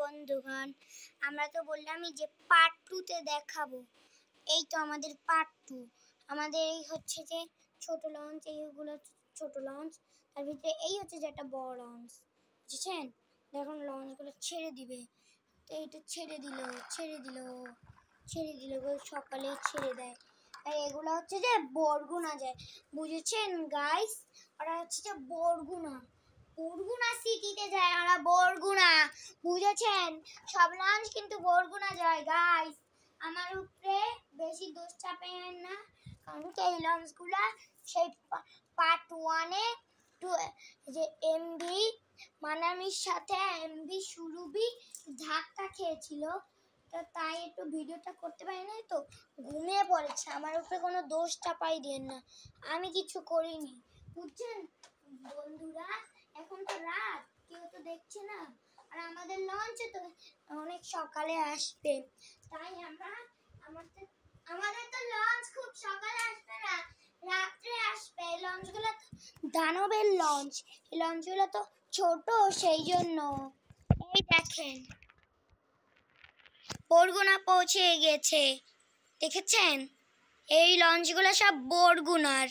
বন্ধুগণ, আমরা তো বললামই যে পার্ট 2 তে দেখাবো। এই তো আমাদের পার্ট 2। আমাদের এই হচ্ছে যে ছোট লঞ্চ, এইগুলো ছোট লঞ্চ, তার ভিতরে এই হচ্ছে যে একটা বড় লঞ্চ, বুঝেছেন? দেখুন লঞ্চগুলো ছেড়ে দিবে, তো এইটা ছেড়ে দিল সকালে ছেড়ে দেয়। আর এগুলো হচ্ছে যে বরগুনা যায়, বুঝেছেন গাইস? ওরা হচ্ছে যে বরগুনা সিটিতে যায়, ওরা বরগুনা, বুঝেছেন? সব লঞ্চ কিন্তু বরগুনা যায় গাইস। আমার উপরে বেশি দোষ চাপেন না, কারণ এই লঞ্চগুলা সেই পার্ট 1-এ যে এমভি মানামির সাথে এমভি সুরভি ধাক্কা খেয়েছিল, তো তাই একটু ভিডিওটা করতে পারি নাই, তো ঘুমিয়ে পড়েছে। আমার উপরে কোনো দোষ চাপাই দেন না, আমি কিছু করিনি, বুঝছেন বন্ধুরা? এখন তো রাত, কেউ তো দেখছে না, আর আমাদের লঞ্চে তো অনেক সকালে আসবে, তাই আমাদের তো লঞ্চ খুব সকালে আসবে না, রাত্রে আসবে। এই লঞ্চগুলো দানবের লঞ্চ, এই লঞ্চগুলো তো ছোট, সেই জন্য। এই দেখেন বরগুনা পৌঁছে গেছে, দেখেছেন? এই লঞ্চগুলো সব বরগুনার।